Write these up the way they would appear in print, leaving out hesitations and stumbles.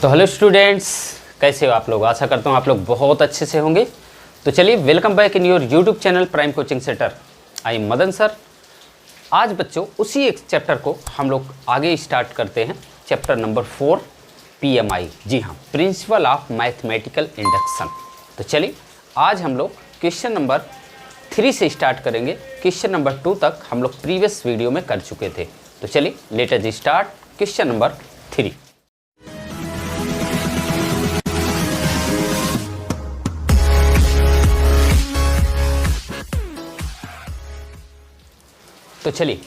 तो hello students, कैसे हो आप लोग। आशा करता हूँ आप लोग बहुत अच्छे से होंगे। तो चलिए, welcome back in your YouTube channel prime coaching centre. I am Madan sir. आज बच्चों उसी एक चैप्टर को हम लोग आगे स्टार्ट करते हैं, चैप्टर नंबर 4 PMI। जी हाँ, प्रिंसिपल ऑफ मैथमेटिकल इंडक्शन। तो चलिए आज हम लोग क्वेश्चन नंबर 3 से स्टार्ट करेंगे। क्वेश्चन नंबर 2 तक हम लोग प्रीवियस वीडियो में कर चुके थे। तो चलिए let us start question number 3। तो चलिए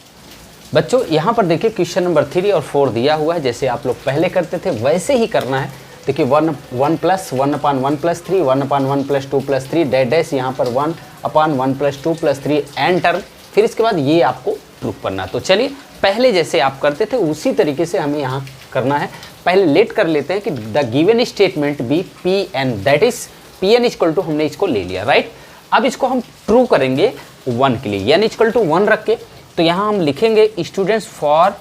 बच्चों, यहाँ पर देखिए क्वेश्चन नंबर 3 और 4 दिया हुआ है। जैसे आप लोग पहले करते थे वैसे ही करना है। देखिए 1 plus 1/1 plus 3, 1/1 plus 2 plus 3 dash, यहाँ पर 1/1 प्लस 2 प्लस 3 एंड टर्म। फिर इसके बाद ये आपको प्रूफ करना। तो चलिए पहले जैसे आप करते थे उसी तरीके से हमें यहाँ करना है। पहले लेट कर लेते हैं कि the given statement be Pn, that is Pn equal to, हमने इसको ले लिया राइट। अब इसको हम ट्रू करेंगे 1 के लिए, n इक्वल टू 1 रख के। तो यहाँ हम लिखेंगे students for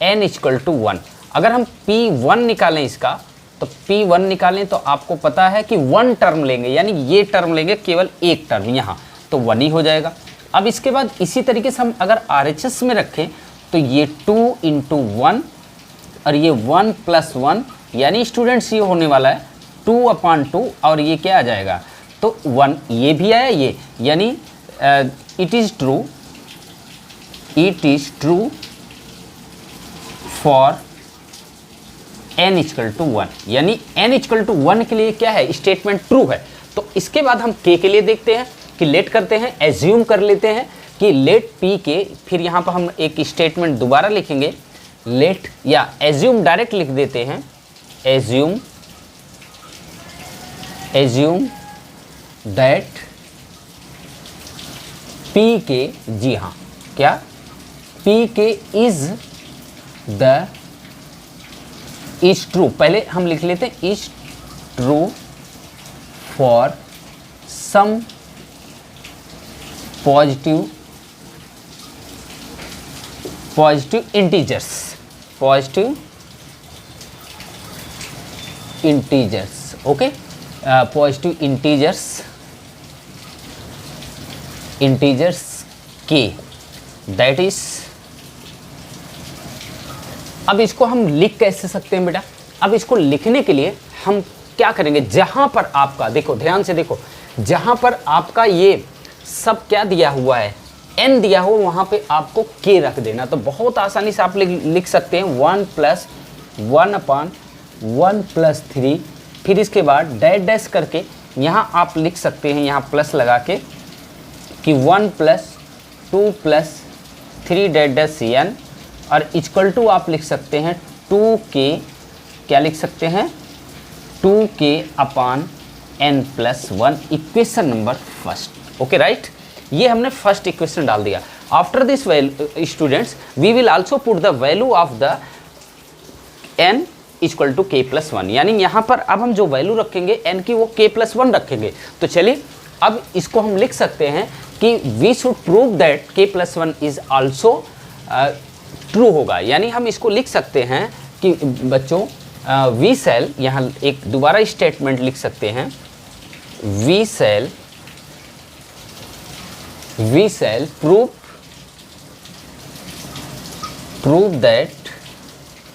n equal to 1। अगर हम P1 निकालें इसका, तो P1 निकालें तो आपको पता है कि 1 टर्म लेंगे, यानी ये टर्म लेंगे केवल एक टर्म यहाँ, तो 1 ही हो जाएगा। अब इसके बाद इसी तरीके से हम अगर RHS में रखें तो ये 2 × 1 और ये 1 + 1, यानी स्टूडेंट्स ये होने वाला है 2/2 और ये क्या आ जाएगा तो 1। ये भी आया ये, यानी it is true for n equal to 1, यानी n इक्वल टू 1 के लिए क्या है, स्टेटमेंट ट्रू है। तो इसके बाद हम k के लिए देखते हैं कि लेट करते हैं, एज्यूम कर लेते हैं कि लेट p के, फिर यहाँ पर हम एक स्टेटमेंट दोबारा लिखेंगे लेट, या एज्यूम डायरेक्ट लिख देते हैं, एज्यूम दैट p के, जी हाँ क्या, p के इज ट्रू। पहले हम लिख लेते हैं is true for some positive integers, okay, positive integers के, दैट इज। अब इसको हम लिख कैसे सकते हैं बेटा। अब इसको लिखने के लिए हम क्या करेंगे, जहां पर आपका, देखो ध्यान से देखो, जहां पर आपका ये सब क्या दिया हुआ है, n दिया हुआ, वहां पे आपको k रख देना। तो बहुत आसानी से आप लिख सकते हैं 1 + 1/1 + 3, फिर इसके बाद डैश करके यहाँ आप लिख सकते हैं, यहाँ प्लस लगा के कि 1 + 2 + 3 डैश n, और इक्वल टू आप लिख सकते हैं 2k, क्या लिख सकते हैं 2k/n + 1, equation number first. Okay right, ये हमने फर्स्ट इक्वेशन डाल दिया। After this value students we will also put the value of the n equal to k + 1, यानी यहाँ पर अब हम जो वैल्यू रखेंगे n की वो k + 1 रखेंगे। तो चलिए अब इसको हम लिख सकते हैं कि we should prove that k + 1 is also true होगा। यानी हम इसको लिख सकते हैं कि बच्चों वी सेल, यहाँ एक दोबारा स्टेटमेंट लिख सकते हैं, वी सेल प्रूव दैट,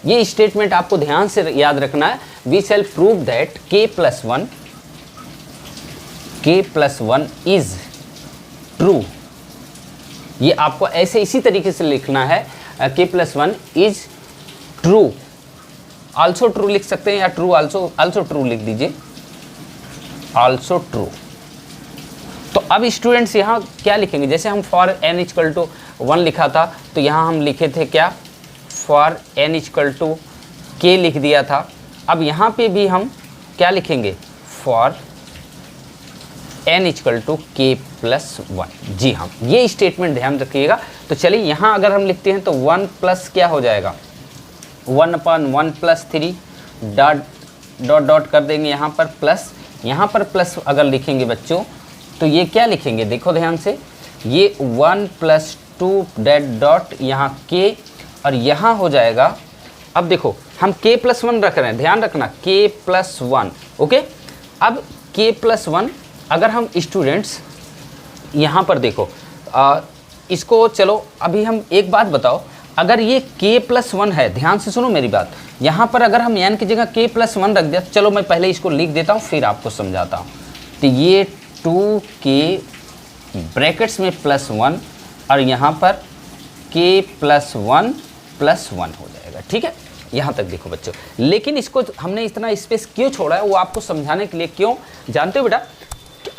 ये स्टेटमेंट आपको ध्यान से याद रखना है, we shall prove that k + 1 is true. ये आपको ऐसे इसी तरीके से लिखना है, k + 1 is true, also true लिख सकते हैं, या ट्रू आल्सो ट्रू लिख दीजिए, आल्सो ट्रू। तो अब स्टूडेंट्स यहाँ क्या लिखेंगे, जैसे हम फॉर n इक्वल टू 1 लिखा था, तो यहाँ हम लिखे थे क्या, for n equal to k लिख दिया था। अब यहाँ पे भी हम क्या लिखेंगे, for n equal to k + 1। जी हाँ, ये स्टेटमेंट ध्यान रखिएगा। तो चलिए यहाँ अगर हम लिखते हैं तो 1 प्लस क्या हो जाएगा, 1/1 + 3 डॉट कर देंगे, यहाँ पर प्लस, यहाँ पर प्लस अगर लिखेंगे बच्चों तो ये क्या लिखेंगे, देखो ध्यान से, ये 1 + 2 डॉट यहाँ k, और यहाँ हो जाएगा अब देखो हम k+1 रख रहे हैं, ध्यान रखना k+1, ओके। अब k+1 अगर हम स्टूडेंट्स यहाँ पर देखो इसको, चलो अभी हम एक बात बताओ, अगर ये k+1 है, ध्यान से सुनो मेरी बात, यहाँ पर अगर हम n की जगह k+1 रख दिया, चलो मैं पहले इसको लिख देता हूँ फिर आपको समझाता हूँ। तो ये 2k ब्रैकेट्स में +1 और यहाँ पर k+1 +1 हो जाएगा, ठीक है। यहाँ तक देखो बच्चों, लेकिन इसको हमने इतना स्पेस क्यों छोड़ा है वो आपको समझाने के लिए। क्यों जानते हो बेटा,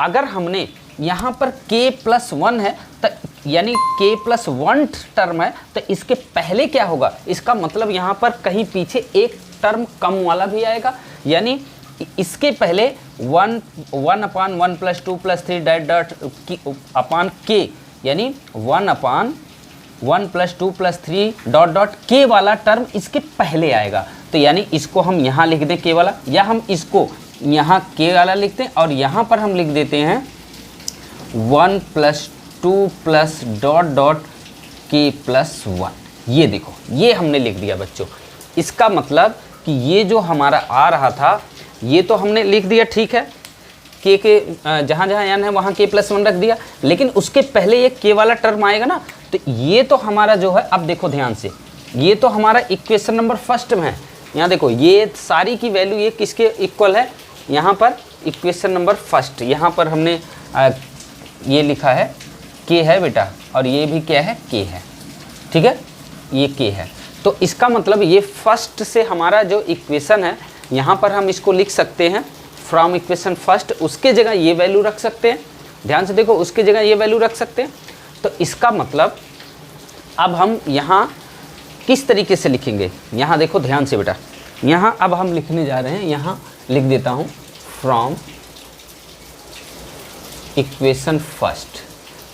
अगर हमने यहाँ पर k+1 है तो यानी k+1 टर्म है, तो इसके पहले क्या होगा, इसका मतलब यहाँ पर कहीं पीछे एक टर्म कम वाला भी आएगा, यानी इसके पहले 1/1 + 2 + 3 डॉट अपान k, यानी 1/1 + 2 + 3 डॉट k वाला टर्म इसके पहले आएगा। तो यानी इसको हम यहाँ लिख दें k वाला, या हम इसको यहाँ k वाला लिखते हैं और यहाँ पर हम लिख देते हैं 1 + 2 डॉट k+1। ये देखो ये हमने लिख दिया बच्चों। इसका मतलब कि ये जो हमारा आ रहा था ये तो हमने लिख दिया, ठीक है, k के जहाँ जहाँ n है वहाँ k+1 रख दिया, लेकिन उसके पहले ये k वाला टर्म आएगा ना, तो ये तो हमारा जो है, अब देखो ध्यान से, ये तो हमारा इक्वेशन नंबर फर्स्ट में है। यहाँ देखो ये सारी की वैल्यू ये किसके इक्वल है, यहाँ पर इक्वेशन नंबर फर्स्ट, यहाँ पर हमने ये लिखा है k है बेटा, और ये भी क्या है, k है, ठीक है, ये k है। तो इसका मतलब ये फर्स्ट से हमारा जो इक्वेशन है, यहाँ पर हम इसको लिख सकते हैं फ्रॉम इक्वेशन फर्स्ट, उसके जगह ये वैल्यू रख सकते हैं, ध्यान से देखो, उसके जगह ये वैल्यू रख सकते हैं। तो इसका मतलब अब हम यहाँ किस तरीके से लिखेंगे, यहाँ देखो ध्यान से बेटा, यहाँ अब हम लिखने जा रहे हैं, यहाँ लिख देता हूँ फ्रॉम इक्वेशन फर्स्ट,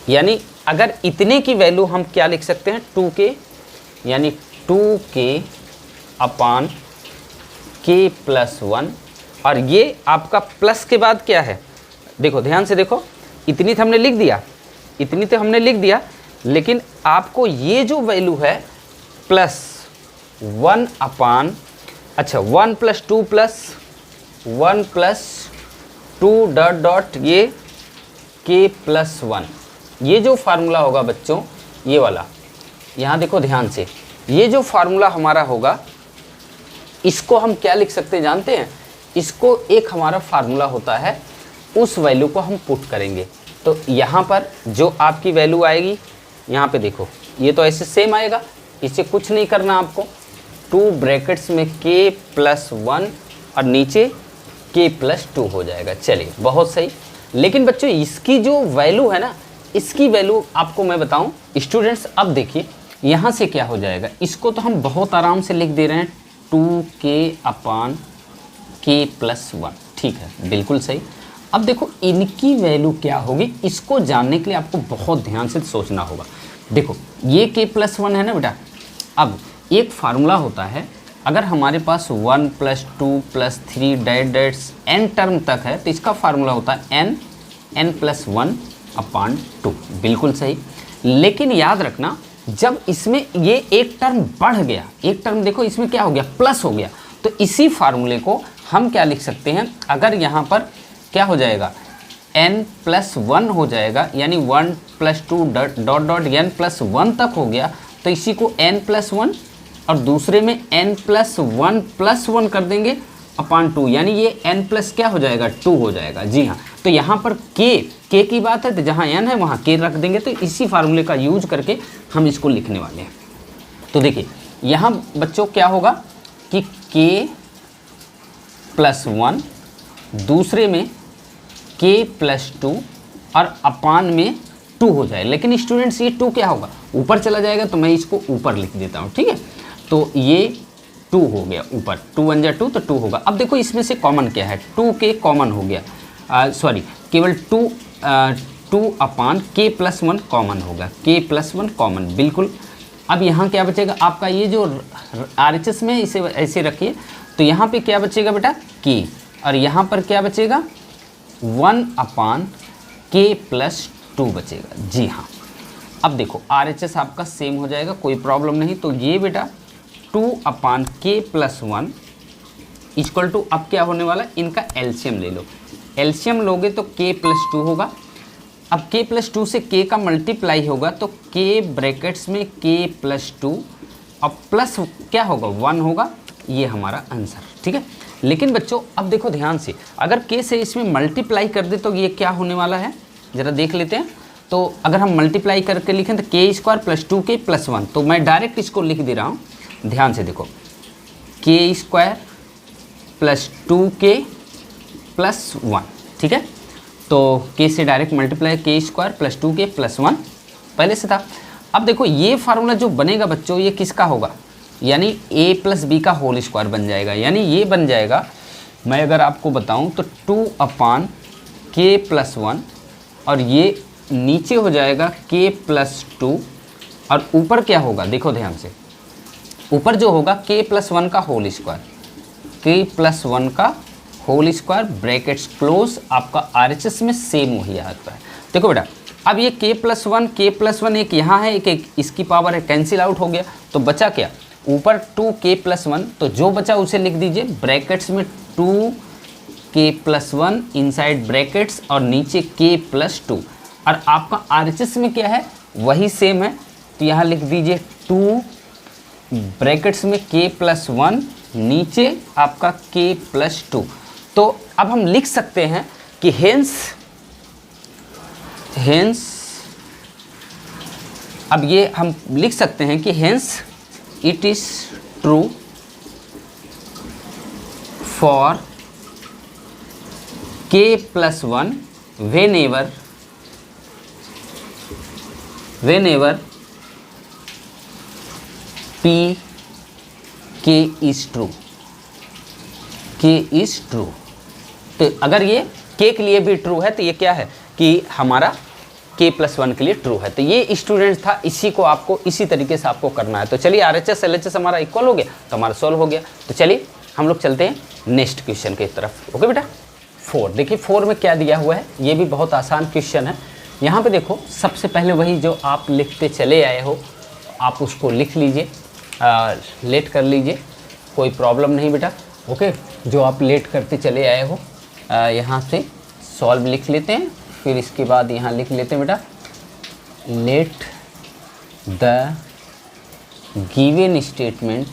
यानी अगर इतने की वैल्यू हम क्या लिख सकते हैं, 2k, यानी 2k अपान k+1, और ये आपका प्लस के बाद क्या है, देखो ध्यान से देखो, इतनी तो हमने लिख दिया, इतनी तो हमने लिख दिया, लेकिन आपको ये जो वैल्यू है +1 अपान, अच्छा 1 + 2 + 1 + 2 डॉट ये k+1, ये जो फार्मूला होगा बच्चों, ये वाला, यहाँ देखो ध्यान से, ये जो फार्मूला हमारा होगा इसको हम क्या लिख सकते हैं जानते हैं, इसको एक हमारा फार्मूला होता है, उस वैल्यू को हम पुट करेंगे। तो यहाँ पर जो आपकी वैल्यू आएगी, यहाँ पे देखो ये तो ऐसे सेम आएगा, इसे कुछ नहीं करना आपको, 2 ब्रैकेट्स में k+1 और नीचे k+2 हो जाएगा। चलिए बहुत सही। लेकिन बच्चों इसकी जो वैल्यू है ना, इसकी वैल्यू आपको मैं बताऊं स्टूडेंट्स, अब देखिए यहाँ से क्या हो जाएगा, इसको तो हम बहुत आराम से लिख दे रहे हैं 2k अपान k+1, ठीक है, बिल्कुल सही। अब देखो इनकी वैल्यू क्या होगी, इसको जानने के लिए आपको बहुत ध्यान से सोचना होगा। देखो ये k+1 है ना बेटा, अब एक फार्मूला होता है, अगर हमारे पास 1 + 2 + 3 डेट्स n टर्म तक है, तो इसका फार्मूला होता है n+1 अपान 2, बिल्कुल सही। लेकिन याद रखना, जब इसमें ये एक टर्म बढ़ गया, एक टर्म देखो इसमें क्या हो गया, प्लस हो गया, तो इसी फार्मूले को हम क्या लिख सकते हैं, अगर यहाँ पर क्या हो जाएगा, n+1 हो जाएगा, यानी 1 + 2 डॉट n+1 तक हो गया, तो इसी को n+1 और दूसरे में n+1 +1 कर देंगे अपान 2, यानी ये n+ क्या हो जाएगा, 2 हो जाएगा। जी हाँ, तो यहाँ पर k की बात है, तो जहाँ n है वहाँ k रख देंगे, तो इसी फार्मूले का यूज करके हम इसको लिखने वाले हैं। तो देखिए यहाँ बच्चों क्या होगा कि k+1, दूसरे में k+2 और अपान में 2 हो जाए। लेकिन स्टूडेंट्स ये 2 क्या होगा, ऊपर चला जाएगा, तो मैं इसको ऊपर लिख देता हूँ, ठीक है। तो ये 2 हो गया ऊपर, 2 × 1 = 2, तो 2 होगा। अब देखो इसमें से कॉमन क्या है, 2k कॉमन हो गया, सॉरी केवल 2 अपान k+1 कॉमन होगा, k+1 कॉमन, बिल्कुल। अब यहाँ क्या बचेगा आपका, ये जो RHS में इसे ऐसे रखिए, तो यहाँ पे क्या बचेगा बेटा, k, और यहाँ पर क्या बचेगा, 1 अपान k+2 बचेगा। जी हाँ, अब देखो RHS आपका सेम हो जाएगा, कोई प्रॉब्लम नहीं। तो ये बेटा 2/k+1 इक्वल टू, अब क्या होने वाला, इनका एलसीएम ले लो। एलसीएम लोगे तो k+2 होगा। अब k+2 से k का मल्टीप्लाई होगा तो k ब्रैकेट्स में k+2 अब प्लस क्या होगा 1 होगा, ये हमारा आंसर, ठीक है। लेकिन बच्चों अब देखो ध्यान से, अगर k से इसमें मल्टीप्लाई कर दे तो ये क्या होने वाला है, ज़रा देख लेते हैं। तो अगर हम मल्टीप्लाई करके लिखें तो k² + 2k + 1, तो मैं डायरेक्ट इसको लिख दे रहा हूँ, ध्यान से देखो, k² + 2k + 1, ठीक है। तो k से डायरेक्ट मल्टीप्लाई k² + 2k + 1 पहले से था। अब देखो ये फार्मूला जो बनेगा बच्चों, ये किसका होगा, यानी a + b का होल स्क्वायर बन जाएगा। यानी ये बन जाएगा, मैं अगर आपको बताऊं तो 2/k+1 और ये नीचे हो जाएगा k+2 और ऊपर क्या होगा, देखो ध्यान से, ऊपर जो होगा k+1 का होल स्क्वायर, k+1 का होल स्क्वायर ब्रैकेट्स क्लोज, आपका RHS में सेम वही आता है। देखो बेटा, अब ये k+1 एक यहाँ है, एक इसकी पावर है, कैंसिल आउट हो गया, तो बचा क्या, ऊपर 2k+1, तो जो बचा उसे लिख दीजिए ब्रैकेट्स में 2k+1 इनसाइड ब्रैकेट्स और नीचे k+2, और आपका RHS में क्या है वही सेम है, तो यहाँ लिख दीजिए 2 ब्रैकेट्स में k+1 नीचे आपका k+2। तो अब हम लिख सकते हैं कि हेंस अब ये हम लिख सकते हैं कि hence it is true for k+1 whenever k is true। तो अगर ये k के लिए भी ट्रू है तो ये क्या है कि हमारा k+1 के लिए ट्रू है। तो ये स्टूडेंट्स था, इसी को आपको इसी तरीके से आपको करना है। तो चलिए RHS LHS हमारा इक्वल हो गया, तो हमारा सॉल्व हो गया। तो चलिए हम लोग चलते हैं नेक्स्ट क्वेश्चन की तरफ। ओके बेटा, 4 देखिए 4 में क्या दिया हुआ है, ये भी बहुत आसान क्वेश्चन है। यहाँ पे देखो, सबसे पहले वही जो आप लिखते चले आए हो आप उसको लिख लीजिए, लेट कर लीजिए, कोई प्रॉब्लम नहीं बेटा। ओके, जो आप लेट करते चले आए हो यहाँ से सॉल्व लिख लेते हैं, फिर इसके बाद यहाँ लिख लेते हैं बेटा, लेट द गिवन स्टेटमेंट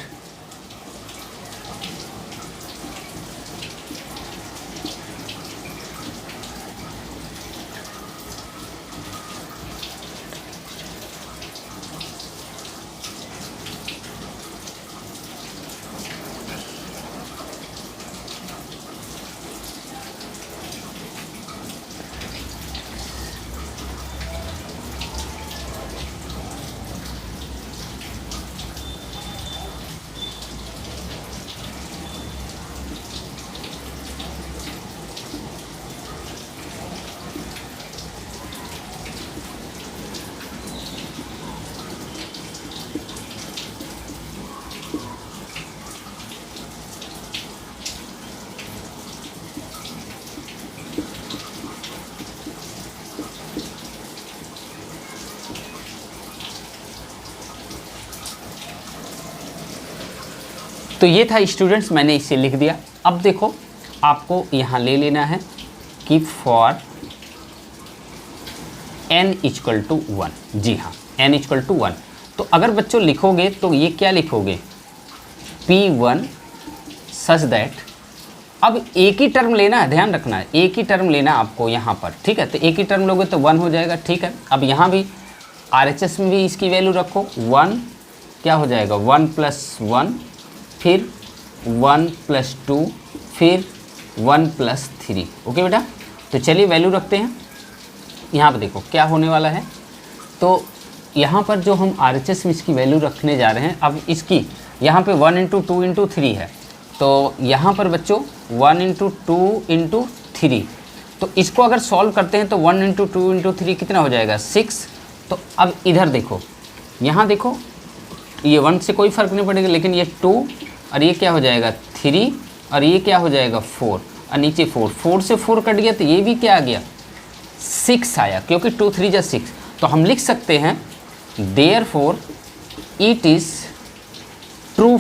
तो ये था स्टूडेंट्स, मैंने इसे लिख दिया। अब देखो आपको यहाँ ले लेना है कि फॉर n इक्वल टू 1, जी हाँ n इक्वल टू 1। तो अगर बच्चों लिखोगे तो ये क्या लिखोगे, P1 सच दैट, अब एक ही टर्म लेना है, ध्यान रखना है एक ही टर्म लेना है आपको यहाँ पर, ठीक है। तो एक ही टर्म लोगे तो 1 हो जाएगा, ठीक है। अब यहाँ भी RHS में भी इसकी वैल्यू रखो, 1 क्या हो जाएगा 1 + 1, फिर 1 + 2, फिर 1 + 3। ओके बेटा, तो चलिए वैल्यू रखते हैं। यहाँ पर देखो क्या होने वाला है, तो यहाँ पर जो हम RHS में इसकी वैल्यू रखने जा रहे हैं, अब इसकी यहाँ पे 1 × 2 × 3 है, तो यहाँ पर बच्चों 1 × 2 × 3, तो इसको अगर सॉल्व करते हैं तो 1 × 2 × 3 कितना हो जाएगा 6। तो अब इधर देखो, यहाँ देखो ये 1 से कोई फ़र्क नहीं पड़ेगा, लेकिन ये 2 और ये क्या हो जाएगा 3 और ये क्या हो जाएगा 4 और नीचे 4 से 4 कट गया, तो ये भी क्या आ गया 6 आया, क्योंकि 2 3 = 6। तो हम लिख सकते हैं therefore it is true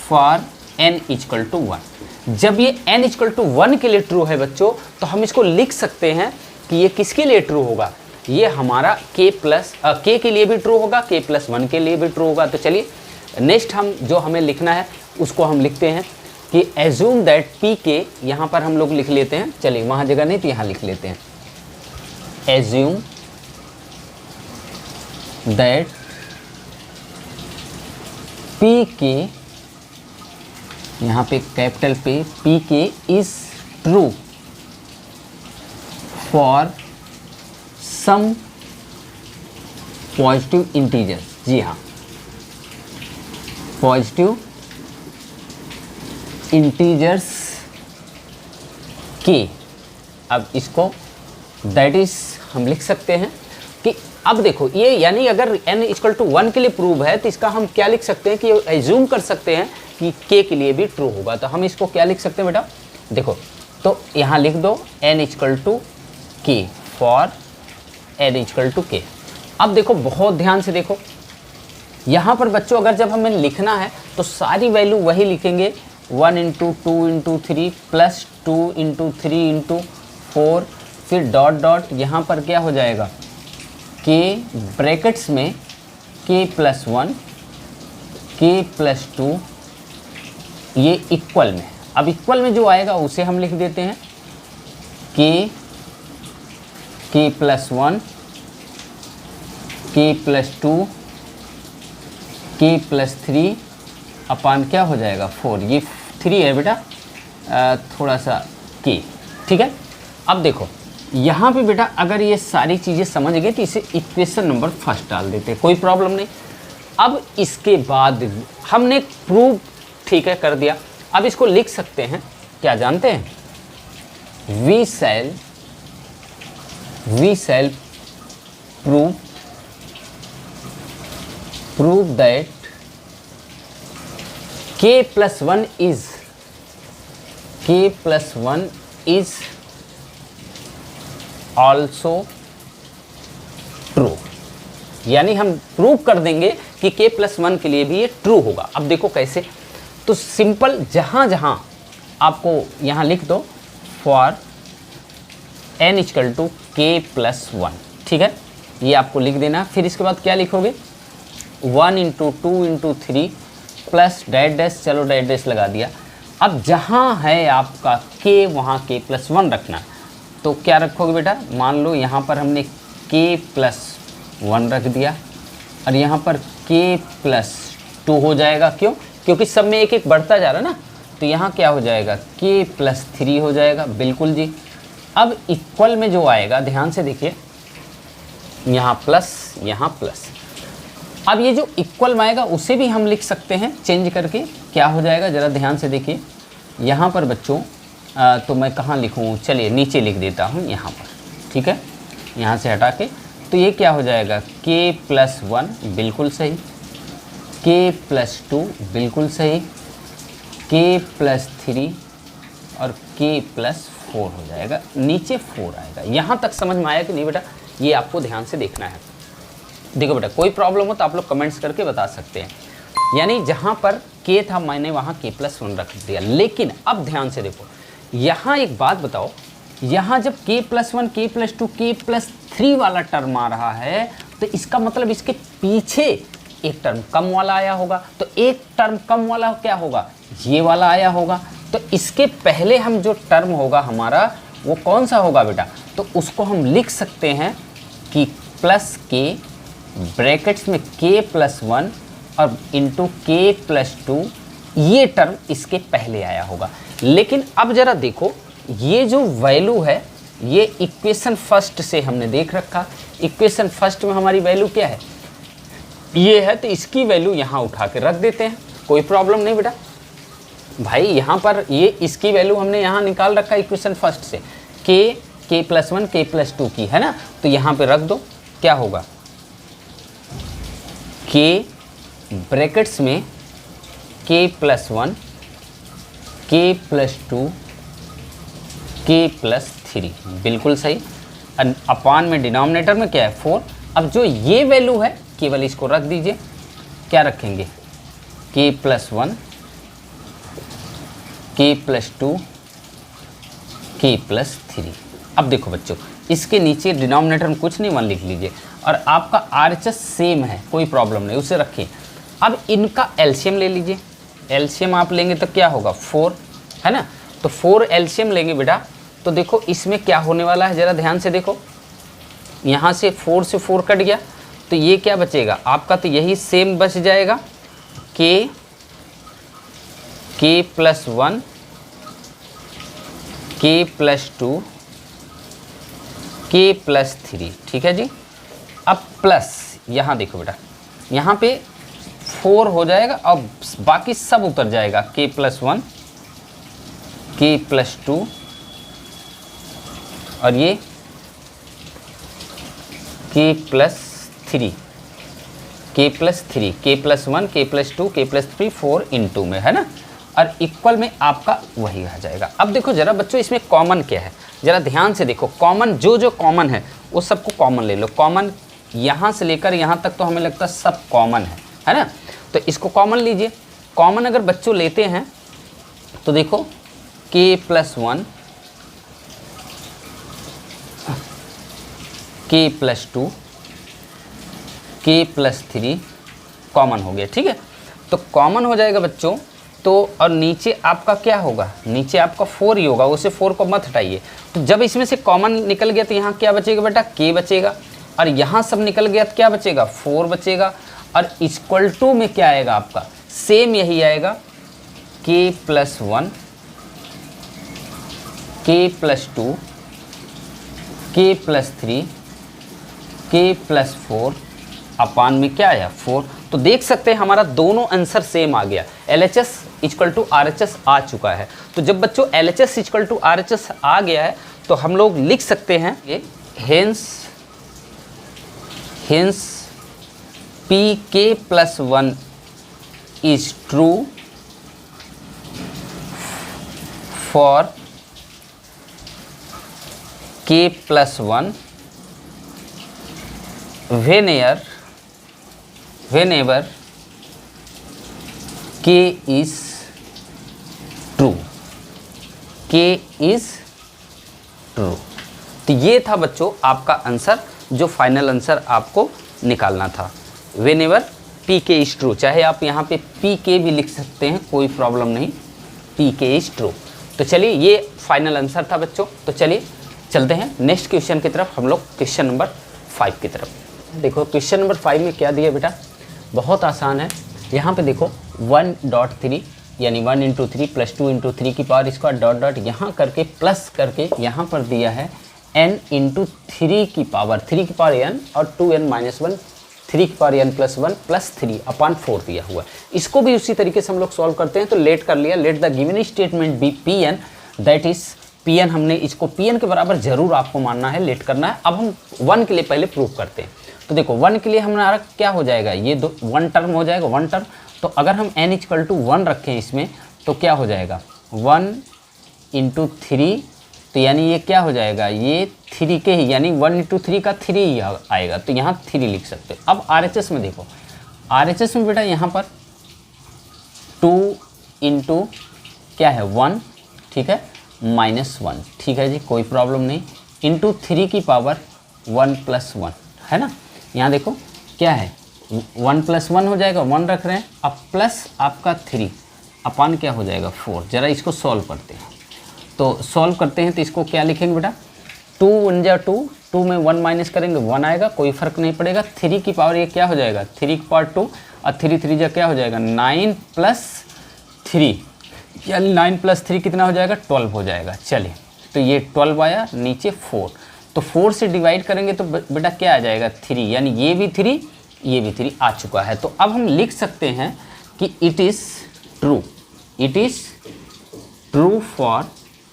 for n equal to 1। जब ये n इक्वल टू 1 के लिए ट्रू है बच्चों, तो हम इसको लिख सकते हैं कि ये किसके लिए ट्रू होगा, ये हमारा k के लिए भी ट्रू होगा, k प्लस 1 के लिए भी ट्रू होगा। तो चलिए नेक्स्ट हम जो हमें लिखना है उसको हम लिखते हैं कि एज्यूम दैट पी के, यहाँ पर हम लोग लिख लेते हैं, चलिए वहाँ जगह नहीं तो यहाँ लिख लेते हैं, एज्यूम दैट पी के, यहाँ पे कैपिटल पे P K is true for some positive integers. जी हाँ, पॉजिटिव इंटीजर्स के। अब इसको दैट इज हम लिख सकते हैं कि अब देखो ये यानी अगर n इक्वल टू 1 के लिए प्रूव है तो इसका हम क्या लिख सकते हैं कि एज्यूम कर सकते हैं कि k के लिए भी ट्रू होगा। तो हम इसको क्या लिख सकते हैं बेटा, देखो तो यहाँ लिख दो n इक्वल टू के फॉर n इक्वल टू के। अब देखो बहुत ध्यान से देखो, यहाँ पर बच्चों अगर जब हमें लिखना है तो सारी वैल्यू वही लिखेंगे, 1 into 2 into 3 plus 2 into 3 into 4, फिर डॉट डॉट, यहाँ पर क्या हो जाएगा k ब्रैकेट्स में k प्लस 1 k प्लस 2, ये इक्वल में। अब इक्वल में जो आएगा उसे हम लिख देते हैं k plus 1 k plus 2 k plus 3 अपान क्या हो जाएगा 4, ये 3 है बेटा, थोड़ा सा k, ठीक है। अब देखो यहाँ पे बेटा अगर ये सारी चीज़ें समझ गए तो इसे इक्वेशन नंबर फर्स्ट डाल देते हैं, कोई प्रॉब्लम नहीं। अब इसके बाद हमने प्रूव ठीक है कर दिया, अब इसको लिख सकते हैं, क्या जानते हैं, we shall prove that k plus 1 is also true. यानी हम प्रूव कर देंगे कि k प्लस 1 के लिए भी ये ट्रू होगा। अब देखो कैसे, तो सिंपल जहाँ जहाँ आपको यहाँ लिख दो for n equal to k plus 1, ठीक है, ये आपको लिख देना। फिर इसके बाद क्या लिखोगे, 1 into 2 into 3 plus dash dash, चलो डैश डैश लगा दिया। अब जहाँ है आपका k वहाँ k प्लस 1 रखना, तो क्या रखोगे बेटा, मान लो यहाँ पर हमने k प्लस 1 रख दिया और यहाँ पर k प्लस 2 हो जाएगा, क्यों, क्योंकि सब में एक एक बढ़ता जा रहा है ना, तो यहाँ क्या हो जाएगा k प्लस 3 हो जाएगा, बिल्कुल जी। अब इक्वल में जो आएगा ध्यान से देखिए, यहाँ प्लस, अब ये जो इक्वल में आएगा उसे भी हम लिख सकते हैं चेंज करके, क्या हो जाएगा ज़रा ध्यान से देखिए। यहाँ पर बच्चों तो मैं कहाँ लिखूँ, चलिए नीचे लिख देता हूँ यहाँ पर, ठीक है, यहाँ से हटा के, तो ये क्या हो जाएगा k प्लस 1 बिल्कुल सही, k प्लस 2 बिल्कुल सही, k प्लस 3 और k प्लस 4 हो जाएगा, नीचे 4 आएगा। यहाँ तक समझ में आया कि नहीं बेटा, ये आपको ध्यान से देखना है। देखो बेटा कोई प्रॉब्लम हो तो आप लोग कमेंट्स करके बता सकते हैं। यानी जहाँ पर k था मैंने वहाँ k प्लस 1 रख दिया, लेकिन अब ध्यान से देखो, यहाँ एक बात बताओ, यहाँ जब k plus 1 k plus 2 k plus 3 वाला टर्म आ रहा है तो इसका मतलब इसके पीछे एक टर्म कम वाला आया होगा, तो एक टर्म कम वाला क्या होगा, ये वाला आया होगा। तो इसके पहले हम जो टर्म होगा हमारा वो कौन सा होगा बेटा, तो उसको हम लिख सकते हैं कि प्लस k ब्रैकेट्स में k प्लस 1 और इंटू k प्लस 2, ये टर्म इसके पहले आया होगा। लेकिन अब जरा देखो, ये जो वैल्यू है ये इक्वेशन फर्स्ट से हमने देख रखा, इक्वेशन फर्स्ट में हमारी वैल्यू क्या है, ये है, तो इसकी वैल्यू यहाँ उठा के रख देते हैं, कोई प्रॉब्लम नहीं बेटा। भाई यहाँ पर ये इसकी वैल्यू हमने यहाँ निकाल रखा इक्वेशन फर्स्ट से, k प्लस 1 k प्लस 2 की है ना, तो यहाँ पे रख दो, क्या होगा k ब्रैकेट्स में k plus 1 k plus 2 k plus 3 बिल्कुल सही, अपान में डिनोमिनेटर में क्या है 4। अब जो ये वैल्यू है केवल इसको रख दीजिए, क्या रखेंगे, k+1, k+2, k+3। अब देखो बच्चों, इसके नीचे डिनोमिनेटर में कुछ नहीं, 1 लिख लीजिए, और आपका RHS सेम है, कोई प्रॉब्लम नहीं, उसे रखिए। अब इनका एलसीएम ले लीजिए, एलसीएम आप लेंगे तो क्या होगा, 4 है ना, तो 4 एलसीएम लेंगे बेटा, तो देखो इसमें क्या होने वाला है, ज़रा ध्यान से देखो, यहाँ से 4 से 4 कट गया, तो ये क्या बचेगा आपका, तो यही सेम बच जाएगा, k+1, k+2, k+3, ठीक है जी। अब प्लस यहाँ देखो बेटा, यहाँ पे 4 हो जाएगा, अब बाकी सब उतर जाएगा, k+1, k+2 और ये k+3, k+1, k+2, k+3, 4 × में है ना, और इक्वल में आपका वही आ जाएगा। अब देखो जरा बच्चों, इसमें कॉमन क्या है, जरा ध्यान से देखो, कॉमन जो कॉमन है वो सबको कॉमन ले लो। कॉमन यहाँ से लेकर यहाँ तक तो हमें लगता है सब कॉमन है ना, तो इसको कॉमन लीजिए। कॉमन अगर बच्चों लेते हैं तो देखो k+1, k+2, k+3 कॉमन हो गया, ठीक है। तो कॉमन हो जाएगा बच्चों, तो और नीचे आपका क्या होगा, नीचे आपका 4 ही होगा, उसे 4 को मत हटाइए। तो जब इसमें से कॉमन निकल गया तो यहाँ क्या बचेगा बेटा, k बचेगा, और यहाँ सब निकल गया तो क्या बचेगा, 4 बचेगा, और इक्वल टू में क्या आएगा आपका, सेम यही आएगा, k+1, k+2, k+3, k+4 अपान में क्या आया, 4। तो देख सकते हैं हमारा दोनों आंसर सेम आ गया, LHS = RHS आ चुका है। तो जब बच्चों LHS = RHS आ गया है तो हम लोग लिख सकते हैं ये hence pk+1 is true for k+1 whenever k is true, k is true। तो ये था बच्चों आपका आंसर, जो फाइनल आंसर आपको निकालना था, whenever pk is true। चाहे आप यहाँ पे pk भी लिख सकते हैं, कोई प्रॉब्लम नहीं, pk is true। तो चलिए ये फाइनल आंसर था बच्चों। तो चलिए चलते हैं नेक्स्ट क्वेश्चन की तरफ, हम लोग क्वेश्चन नंबर 5 की तरफ। देखो क्वेश्चन नंबर 5 में क्या दिया बेटा, बहुत आसान है। यहाँ पे देखो 1.3 यानी 1 × 3 + 2 × 3 की पावर स्क्वायर डॉट डॉट यहाँ करके प्लस करके यहाँ पर दिया है n × 3 की पावर n और 2n - 1 3 की पावर n + 1 + 3 अपान 4 दिया हुआ है। इसको भी उसी तरीके से हम लोग सॉल्व करते हैं। तो लेट कर लिया, let the given statement be Pn, that is Pn, हमने इसको Pn के बराबर जरूर आपको मानना है, लेट करना है। अब हम 1 के लिए पहले प्रूव करते हैं। तो देखो 1 के लिए हमारा क्या हो जाएगा, ये 1 टर्म हो जाएगा, 1 टर्म। तो अगर हम n = 1 रखें इसमें तो क्या हो जाएगा, 1 × 3, तो यानी ये क्या हो जाएगा, ये 3 के ही, यानी 1 × 3 का 3 ही आएगा, तो यहाँ 3 लिख सकते हो। अब RHS में देखो, RHS में बेटा यहाँ पर 2 × क्या है 1, ठीक है, -1, ठीक है जी, कोई प्रॉब्लम नहीं, × 3 की पावर 1 + 1 है ना। यहाँ देखो क्या है 1 + 1 हो जाएगा, 1 रख रहे हैं, अब प्लस आपका 3 अपान क्या हो जाएगा 4। जरा इसको सॉल्व करते हैं। तो सॉल्व करते हैं तो इसको क्या लिखेंगे बेटा, 2 × 2, 2 में 1 माइनस करेंगे 1 आएगा, कोई फर्क नहीं पड़ेगा। 3 की पावर ये क्या हो जाएगा, 3 की पावर 2 और 3 3 क्या हो जाएगा 9 + 3, यानी 9 + 3 कितना हो जाएगा 12 हो जाएगा। चलिए तो ये 12 आया, नीचे 4, तो 4 से डिवाइड करेंगे तो बेटा क्या आ जाएगा 3, यानी ये भी 3 ये भी 3 आ चुका है। तो अब हम लिख सकते हैं कि इट इज़ ट्रू फॉर,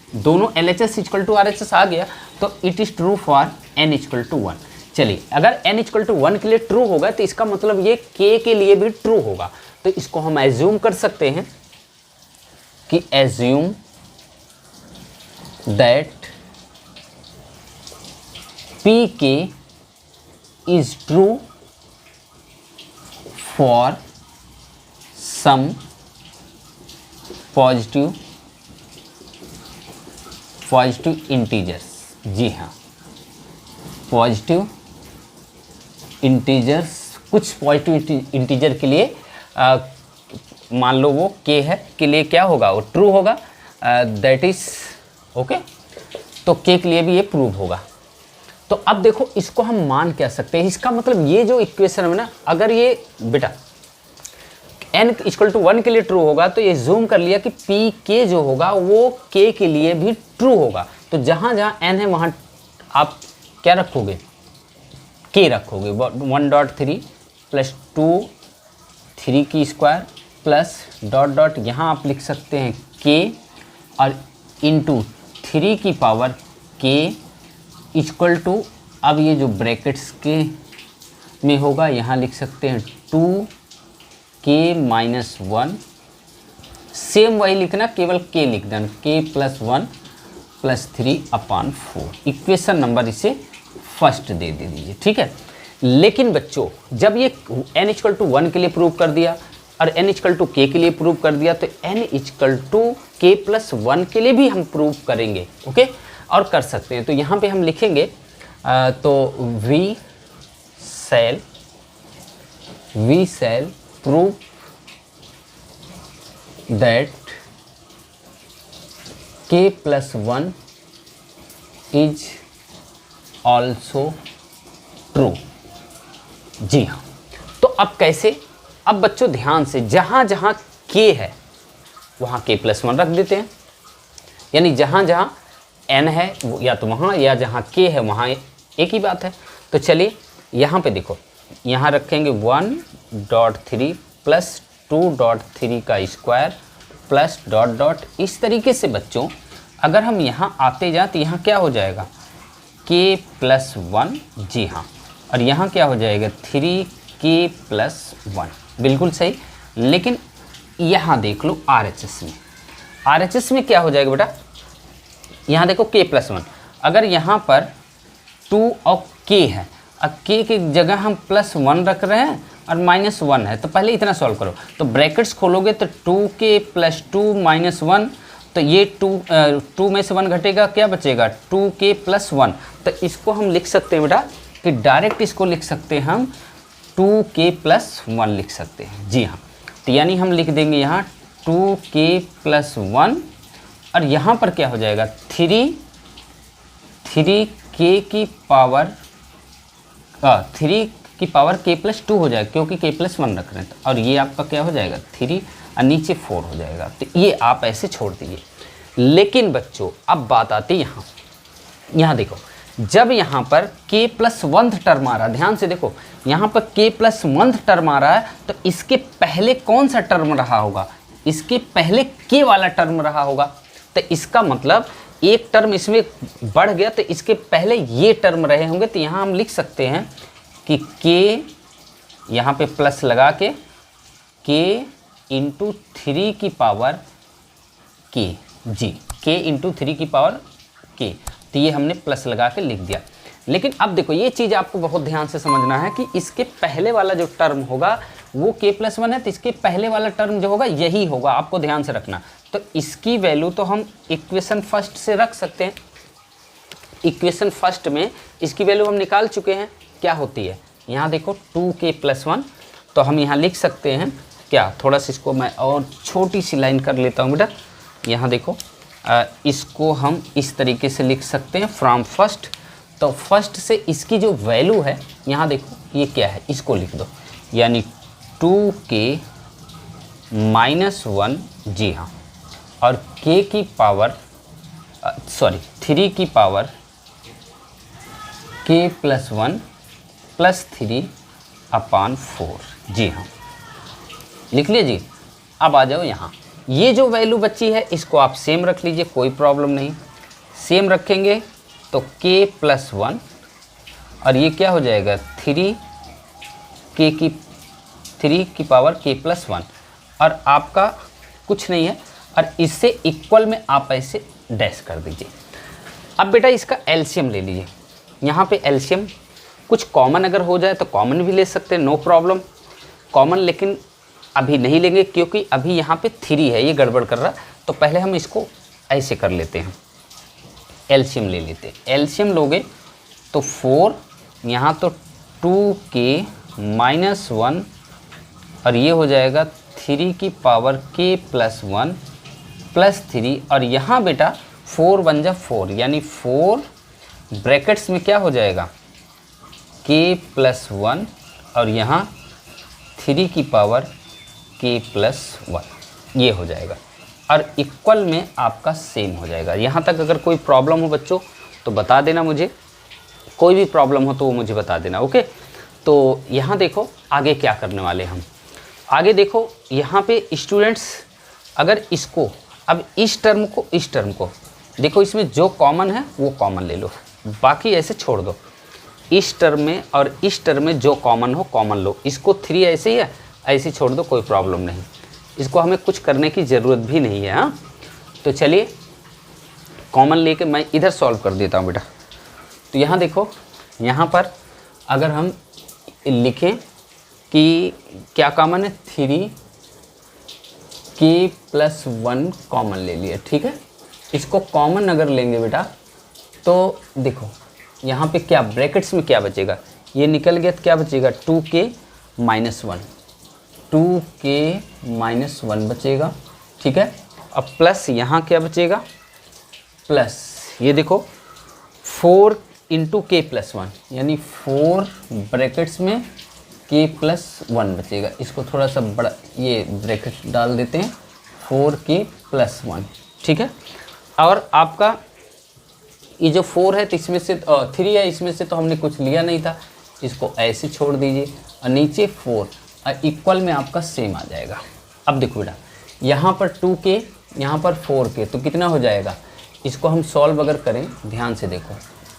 दोनों LHS = RHS आ गया, तो it is true for n = 1। चलिए अगर n = 1 के लिए ट्रू होगा तो इसका मतलब ये k के लिए भी ट्रू होगा। तो इसको हम एज्यूम कर सकते हैं कि assume that pk is true for some positive integers. जी हाँ, पॉजिटिव इंटीजर्स, कुछ पॉजिटिव इंटीजर के लिए मान लो वो k है, के लिए क्या होगा, वो ट्रू होगा, दैट इज ओके। तो k के लिए भी ये प्रूव होगा। तो अब देखो इसको हम मान क्या सकते हैं, इसका मतलब ये जो इक्वेशन है ना, अगर ये बेटा n इक्वल टू 1 के लिए ट्रू होगा तो ये जूम कर लिया कि पी के जो होगा वो k के लिए भी ट्रू होगा। तो जहाँ जहाँ n है वहाँ आप क्या रखोगे, k रखोगे। 1.3 प्लस 2 3 की स्क्वायर प्लस डॉट डॉट, यहाँ आप लिख सकते हैं k और इंटू 3 की पावर k इक्वल टू, अब ये जो ब्रैकेट्स के में होगा यहाँ लिख सकते हैं 2k-1, सेम वही लिखना, केवल k लिख देना, k+1 + 3/4। इक्वेशन नंबर इसे फर्स्ट दे दीजिए, ठीक है। लेकिन बच्चों जब ये n = 1 के लिए प्रूव कर दिया और n = k के लिए प्रूव कर दिया, तो n = k+1 के लिए भी हम प्रूव करेंगे, ओके, और कर सकते हैं। तो यहाँ पे हम लिखेंगे तो we shall prove that k+1 is also true. जी हाँ, तो अब कैसे, अब बच्चों ध्यान से, जहाँ जहाँ k है वहाँ k+1 रख देते हैं, यानी जहाँ जहाँ n है या तो वहाँ, या जहाँ k है वहाँ एक ही बात है। तो चलिए यहाँ पे देखो, यहाँ रखेंगे 1.3 प्लस 2.3 का स्क्वायर प्लस डॉट डॉट। इस तरीके से बच्चों अगर हम यहाँ आते जाएँ तो यहाँ क्या हो जाएगा, k+1। जी हाँ, और यहाँ क्या हो जाएगा 3k+1, बिल्कुल सही। लेकिन यहाँ देख लो RHS में क्या हो जाएगा बेटा, यहाँ देखो k+1, अगर यहाँ पर 2 और k है, अब k की जगह हम +1 रख रहे हैं और -1 है, तो पहले इतना सॉल्व करो। तो ब्रैकेट्स खोलोगे तो 2k + 2 - 1, तो ये 2 में से 1 घटेगा, क्या बचेगा 2k + 1। तो इसको हम लिख सकते हैं बेटा कि डायरेक्ट इसको लिख सकते हैं हम 2k + 1 लिख सकते हैं। जी हाँ, तो यानी हम लिख देंगे यहाँ 2k + 1 और यहाँ पर क्या हो जाएगा 3k की पावर 3 की पावर k+2 हो जाएगा, क्योंकि k+1 रख रहे हैं। और ये आपका क्या हो जाएगा 3 और नीचे 4 हो जाएगा। तो ये आप ऐसे छोड़ दीजिए। लेकिन बच्चों अब बात आती है यहाँ देखो, जब यहाँ पर k+1 टर्म आ रहा है, ध्यान से देखो, यहाँ पर k+1 टर्म आ रहा है, तो इसके पहले कौन सा टर्म रहा होगा, इसके पहले k वाला टर्म रहा होगा। तो इसका मतलब एक टर्म इसमें बढ़ गया, तो इसके पहले ये टर्म रहे होंगे। तो यहाँ हम लिख सकते हैं कि k, यहाँ पे प्लस लगा के k × 3 की पावर k, जी k × 3 की पावर k। तो ये हमने प्लस लगा के लिख दिया। लेकिन अब देखो ये चीज़ आपको बहुत ध्यान से समझना है कि इसके पहले वाला जो टर्म होगा वो k+1 है, तो इसके पहले वाला टर्म जो होगा यही होगा, आपको ध्यान से रखना। तो इसकी वैल्यू तो हम इक्वेशन फर्स्ट से रख सकते हैं। इक्वेशन फर्स्ट में इसकी वैल्यू हम निकाल चुके हैं, क्या होती है, यहाँ देखो 2k+1। तो हम यहाँ लिख सकते हैं क्या, थोड़ा सा इसको मैं और छोटी सी लाइन कर लेता हूँ बेटा। यहाँ देखो इसको हम इस तरीके से लिख सकते हैं फ्रॉम फर्स्ट। तो फर्स्ट से इसकी जो वैल्यू है, यहाँ देखो ये क्या है, इसको लिख दो, यानी 2k - 1, जी हाँ, और k की पावर 3 की पावर k+1 + 3/4। जी हाँ, लिख लीजिए। अब आ जाओ यहाँ, ये जो वैल्यू बची है इसको आप सेम रख लीजिए, कोई प्रॉब्लम नहीं। सेम रखेंगे तो k+1 और ये क्या हो जाएगा 3 की पावर k+1, और आपका कुछ नहीं है, और इससे इक्वल में आप ऐसे डैश कर दीजिए। अब बेटा इसका एलसीएम ले लीजिए। यहाँ पे एलसीएम कुछ कॉमन अगर हो जाए तो कॉमन भी ले सकते हैं, नो प्रॉब्लम। कॉमन लेकिन अभी नहीं लेंगे क्योंकि अभी यहाँ पे 3 है, ये गड़बड़ कर रहा। तो पहले हम इसको ऐसे कर लेते हैं, एलसीएम ले लेते हैं। एलसीएम लोगे तो 4, यहाँ तो 2k - 1 और ये हो जाएगा 3 की पावर k + 1 + 3 और यहाँ बेटा 4 बन जा 4 यानी 4 ब्रैकेट्स में क्या हो जाएगा k + 1 और यहाँ 3 की पावर k + 1 ये हो जाएगा और इक्वल में आपका सेम हो जाएगा। यहाँ तक अगर कोई प्रॉब्लम हो बच्चों तो बता देना मुझे, कोई भी प्रॉब्लम हो तो वो मुझे बता देना। ओके, तो यहाँ देखो आगे क्या करने वाले हम। आगे देखो यहाँ पे स्टूडेंट्स, अगर इसको अब इस टर्म को देखो, इसमें जो कॉमन है वो कॉमन ले लो, बाकी ऐसे छोड़ दो। इस टर्म में और इस टर्म में जो कॉमन हो कॉमन लो, इसको 3 ऐसे ही है, ऐसे छोड़ दो, कोई प्रॉब्लम नहीं, इसको हमें कुछ करने की ज़रूरत भी नहीं है। हाँ, तो चलिए कॉमन लेके मैं इधर सॉल्व कर देता हूँ बेटा। तो यहाँ देखो, यहाँ पर अगर हम लिखें कि क्या कॉमन है, 3k + 1 कॉमन ले लिया, ठीक है। इसको कॉमन अगर लेंगे बेटा तो देखो यहाँ पे क्या ब्रैकेट्स में क्या बचेगा, ये निकल गया तो क्या बचेगा 2k - 1, 2k - 1 बचेगा, ठीक है। अब प्लस यहाँ क्या बचेगा, प्लस ये देखो 4 × k + 1 यानी 4 ब्रैकेट्स में k + 1 बचेगा। इसको थोड़ा सा बड़ा ये ब्रैकेट डाल देते हैं, 4k + 1, ठीक है। और आपका ये जो 4 है तो इसमें से 3 है, इसमें से तो हमने कुछ लिया नहीं था, इसको ऐसे छोड़ दीजिए और नीचे 4 और इक्वल में आपका सेम आ जाएगा। अब देखो बेटा, यहाँ पर 2k, यहाँ पर 4k, तो कितना हो जाएगा, इसको हम सॉल्व अगर करें, ध्यान से देखो,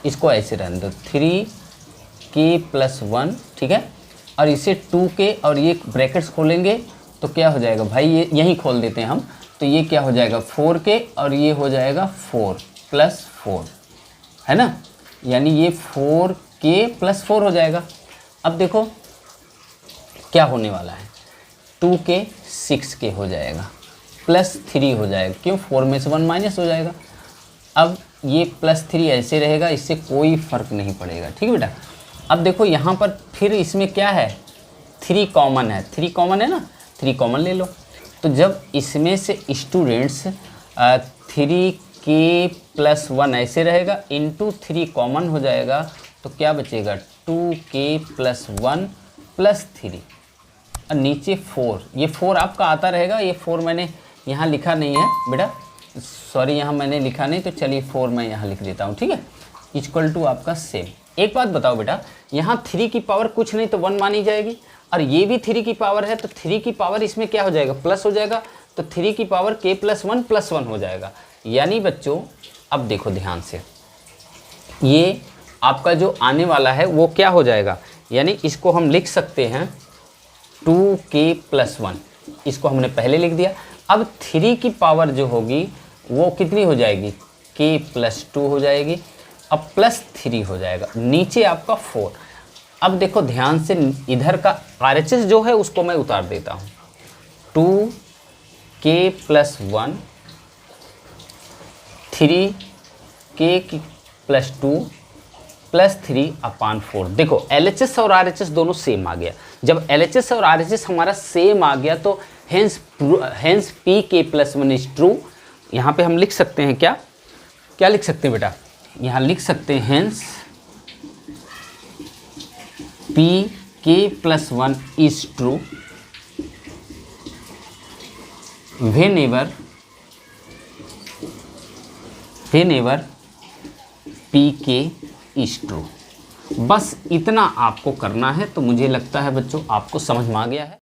इसको ऐसे रहने दो, 3k + 1, ठीक है। और इसे 2k और ये ब्रैकेट्स खोलेंगे तो क्या हो जाएगा भाई, ये यहीं खोल देते हैं हम, तो ये क्या हो जाएगा 4k और ये हो जाएगा 4 + 4, है ना, यानी ये 4k + 4 हो जाएगा। अब देखो क्या होने वाला है, 2k 6k हो जाएगा, +3 हो जाएगा, क्यों 4 में से 1 माइनस हो जाएगा। अब ये +3 ऐसे रहेगा, इससे कोई फ़र्क नहीं पड़ेगा, ठीक है बेटा। अब देखो यहाँ पर फिर इसमें क्या है, 3 कॉमन है, 3 कॉमन है ना, 3 कॉमन ले लो। तो जब इसमें से स्टूडेंट्स 3k + 1 ऐसे रहेगा, इंटू 3 कॉमन हो जाएगा, तो क्या बचेगा 2k + 1 + 3 और नीचे 4, ये 4 आपका आता रहेगा, ये 4 मैंने यहाँ लिखा नहीं है बेटा, सॉरी यहाँ मैंने लिखा नहीं, तो चलिए 4 मैं यहाँ लिख देता हूँ, ठीक है, इक्वल टू आपका सेम। एक बात बताओ बेटा, यहाँ 3 की पावर कुछ नहीं तो 1 मानी जाएगी, और ये भी 3 की पावर है, तो 3 की पावर इसमें क्या हो जाएगा, प्लस हो जाएगा, तो 3 की पावर k + 1 + 1 हो जाएगा। यानी बच्चों अब देखो ध्यान से, ये आपका जो आने वाला है वो क्या हो जाएगा, यानी इसको हम लिख सकते हैं 2k + 1, इसको हमने पहले लिख दिया। अब 3 की पावर जो होगी वो कितनी हो जाएगी, k + 2 हो जाएगी, अब +3 हो जाएगा, नीचे आपका 4। अब देखो ध्यान से, इधर का RHS जो है उसको मैं उतार देता हूँ, 2k + 1, 3k + 2 + 3/4। देखो LHS और RHS दोनों सेम आ गया। जब LHS और RHS हमारा सेम आ गया तो हेंस pk + 1 इज ट्रू। यहाँ पे हम लिख सकते हैं क्या, क्या लिख सकते हैं बेटा, यहाँ लिख सकते हैं hence pk + 1 is true whenever pk is true. बस इतना आपको करना है, तो मुझे लगता है बच्चों आपको समझ में आ गया है।